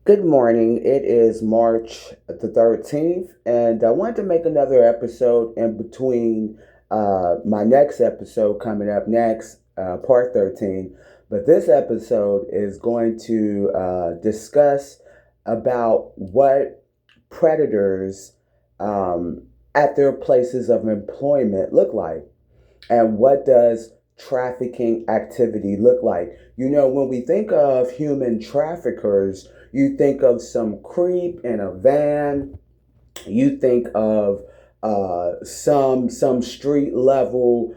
Good morning. It is March the 13th, and I wanted to make another episode in between my next episode coming up next, part 13. But this episode is going to discuss about what predators at their places of employment look like. And what does trafficking activity look like? When we think of human traffickers, you think of some creep in a van. You think of some street level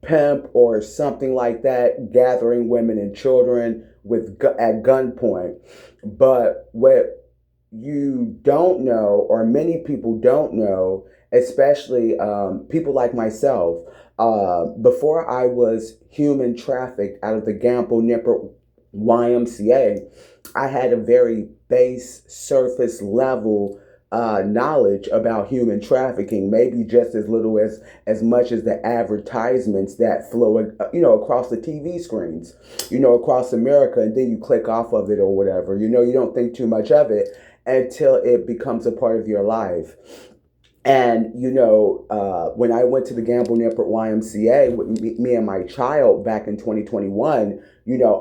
pimp or something like that, gathering women and children at gunpoint. But what you don't know, or many people don't know, especially people like myself, before I was human trafficked out of the Gamble Nipper YMCA, I had a very base surface level knowledge about human trafficking, maybe just as little as much as the advertisements that flow, across the TV screens, across America, and then you click off of it or whatever. You don't think too much of it until it becomes a part of your life. And when I went to the Gamble Nipper YMCA with me and my child back in 2021,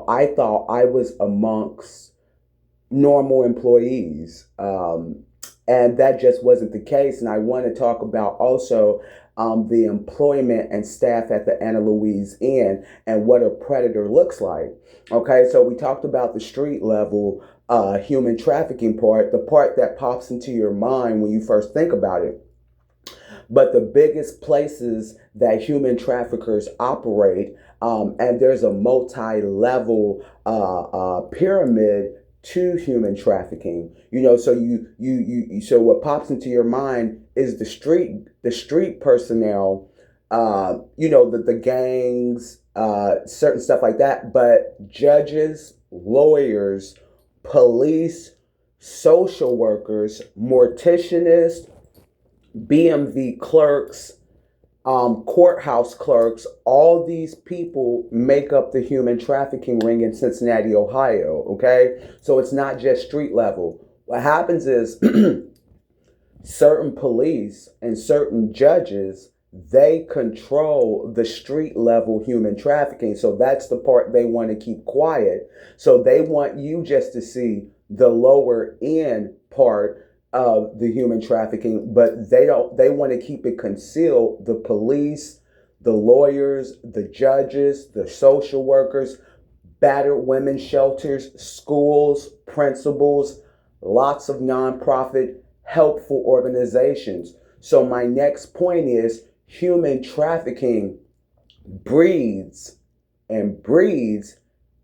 I thought I was amongst normal employees. And that just wasn't the case. And I want to talk about also the employment and staff at the Anna Louise Inn and what a predator looks like. Okay, so we talked about the street level human trafficking part, the part that pops into your mind when you first think about it. But the biggest places that human traffickers operate, and there's a multi-level pyramid to human trafficking. So so what pops into your mind is the street personnel, the gangs, certain stuff like that. But judges, lawyers, police, social workers, morticianists, BMV clerks, courthouse clerks, all these people make up the human trafficking ring in Cincinnati, Ohio. Okay, so it's not just street level. What happens is certain police and certain judges, they control the street level human trafficking. So that's the part they want to keep quiet. So they want you just to see the lower end part of the human trafficking, but they want to keep it concealed. The police, the lawyers, the judges, the social workers, battered women's shelters, schools, principals, lots of nonprofit helpful organizations. So my next point is human trafficking breeds and breeds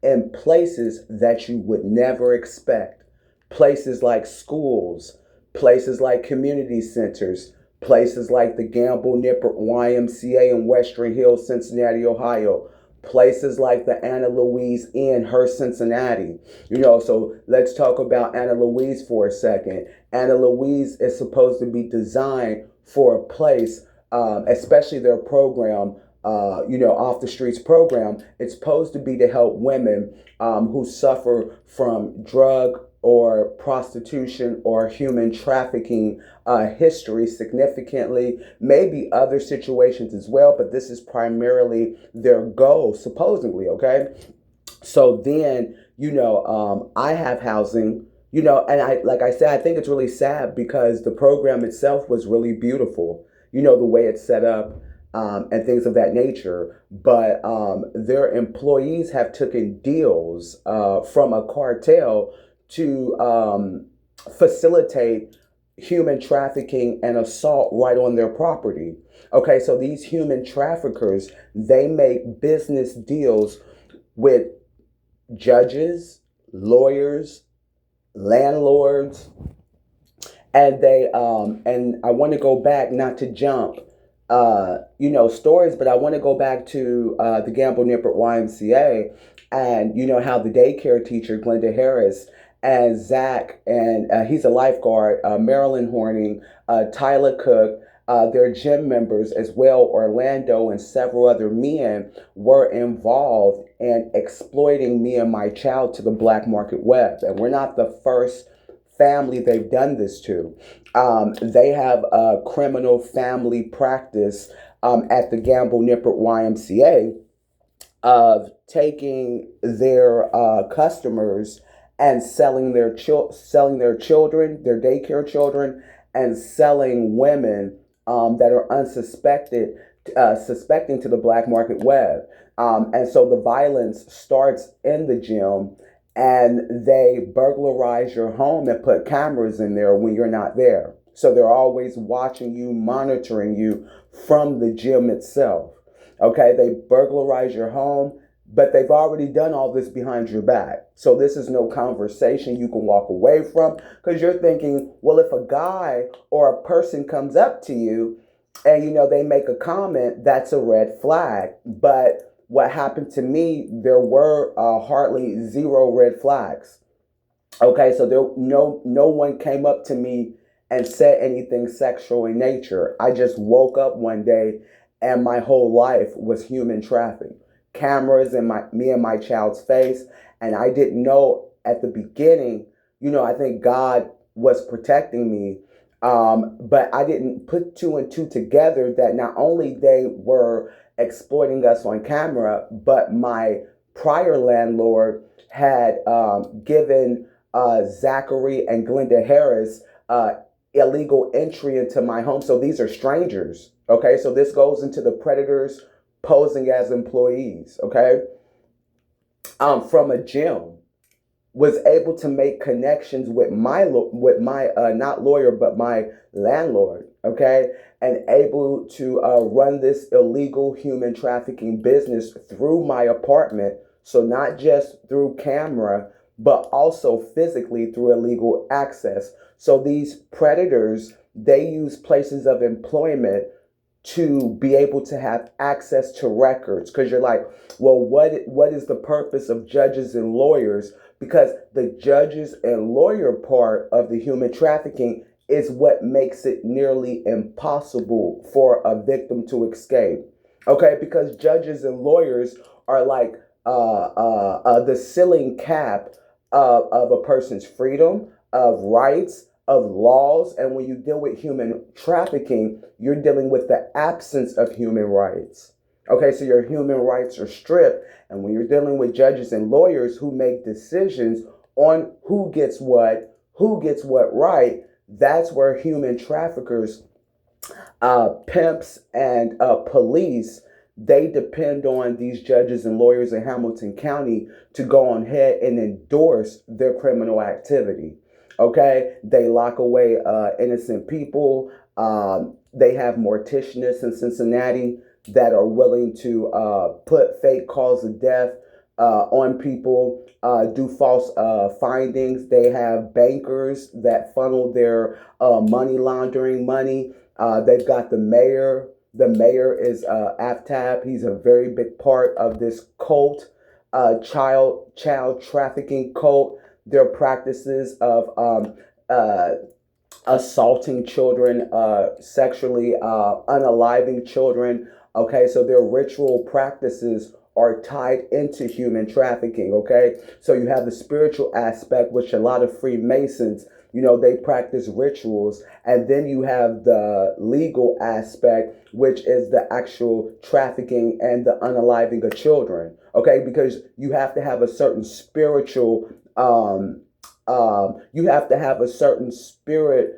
in places that you would never expect. Places like schools, places like community centers, places like the Gamble Nipper YMCA in Western Hills, Cincinnati, Ohio, places like the Anna Louise in her Cincinnati. So let's talk about Anna Louise for a second. Anna Louise is supposed to be designed for a place, especially their program, off the streets program. It's supposed to be to help women who suffer from drug or prostitution or human trafficking history significantly, maybe other situations as well, but this is primarily their goal, supposedly. Okay, so then I have housing. And I, like I said, I think it's really sad because the program itself was really beautiful. The way it's set up, and things of that nature. But their employees have taken deals from a cartel to facilitate human trafficking and assault right on their property. Okay, so these human traffickers, they make business deals with judges, lawyers, landlords, and I want to go back, not to jump stories, but I want to go back to the Gamble Nipper YMCA, and how the daycare teacher Glenda Harris and Zach, and he's a lifeguard, Marilyn Horning, Tyler Cook, their gym members as well, Orlando and several other men were involved and exploiting me and my child to the black market web. And we're not the first family they've done this to. They have a criminal family practice at the Gamble Nippert YMCA of taking their customers and selling their children, their daycare children, and selling women that are suspecting to the black market web. And so the violence starts in the gym, and they burglarize your home and put cameras in there when you're not there. So they're always watching you, monitoring you from the gym itself. Okay, they burglarize your home, but they've already done all this behind your back. So this is no conversation you can walk away from, because you're thinking, well, if a guy or a person comes up to you and they make a comment, that's a red flag. But what happened to me, there were hardly zero red flags. Okay, so no one came up to me and said anything sexual in nature. I just woke up one day and my whole life was human trafficking. Cameras in me and my child's face, and I didn't know at the beginning. I think God was protecting me, but I didn't put two and two together that not only they were exploiting us on camera, but my prior landlord had given Zachary and Glenda Harris illegal entry into my home. So these are strangers. Okay, so this goes into the predators posing as employees. Okay, from a gym, was able to make connections with my not lawyer but my landlord. Okay, and able to run this illegal human trafficking business through my apartment. So not just through camera, but also physically through illegal access. So these predators, they use places of employment to be able to have access to records. Because you're like, well, what is the purpose of judges and lawyers? Because the judges and lawyer part of the human trafficking is what makes it nearly impossible for a victim to escape. Okay, because judges and lawyers are like the ceiling cap of a person's freedom, of rights, of laws. And when you deal with human trafficking, you're dealing with the absence of human rights. Okay, so your human rights are stripped. And when you're dealing with judges and lawyers who make decisions on who gets what right, that's where human traffickers, pimps, and police, they depend on these judges and lawyers in Hamilton County to go on ahead and endorse their criminal activity. Okay, they lock away innocent people. They have morticianists in Cincinnati that are willing to put fake cause of death on people, do false findings. They have bankers that funnel their money laundering money. They've got the mayor. The mayor is Aftab. He's a very big part of this cult, child trafficking cult. Their practices of assaulting children, sexually unaliving children. Okay, so their ritual practices are tied into human trafficking. Okay, so you have the spiritual aspect, which a lot of Freemasons, they practice rituals, and then you have the legal aspect, which is the actual trafficking and the unaliving of children. Okay, because you have to have a certain spiritual you have to have a certain spiritual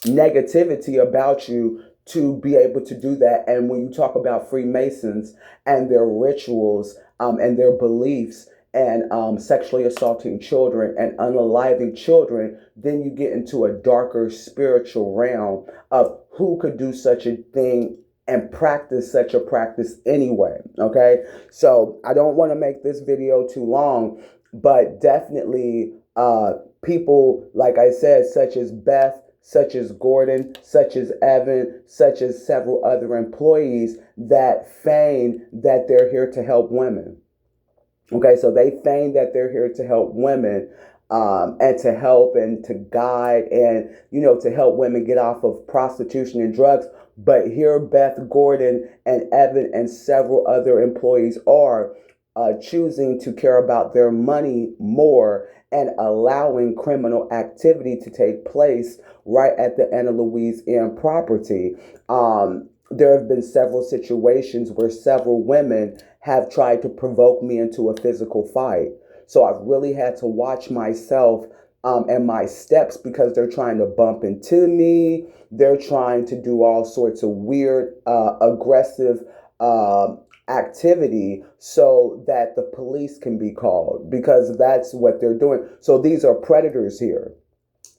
negativity about you to be able to do that. And when you talk about Freemasons and their rituals and their beliefs and sexually assaulting children and unaliving children, then you get into a darker spiritual realm of who could do such a thing and practice such a practice anyway. Okay, so I don't want to make this video too long, but definitely people, like I said, such as Beth, such as Gordon, such as Evan, such as several other employees that feign that they're here to help women. Okay, so they feign that they're here to help women, and to help and to guide and, to help women get off of prostitution and drugs. But here, Beth Gordon and Evan and several other employees are choosing to care about their money more and allowing criminal activity to take place right at the Anna Louise M property. There have been several situations where several women have tried to provoke me into a physical fight. So I've really had to watch myself and my steps because they're trying to bump into me. They're trying to do all sorts of weird, aggressive activity so that the police can be called because that's what they're doing. So these are predators here.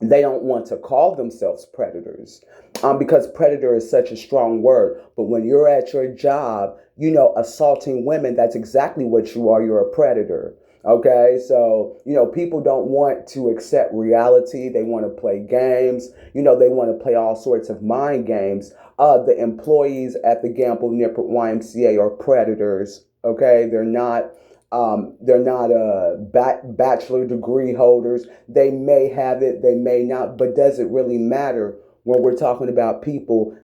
They don't want to call themselves predators because predator is such a strong word. But when you're at your job, assaulting women, that's exactly what you are. You're a predator. Okay, so people don't want to accept reality. They want to play games. They want to play all sorts of mind games. The employees at the Gamble Nipper YMCA are predators. Okay, they're not bachelor degree holders. They may have it, they may not, but does it really matter when we're talking about people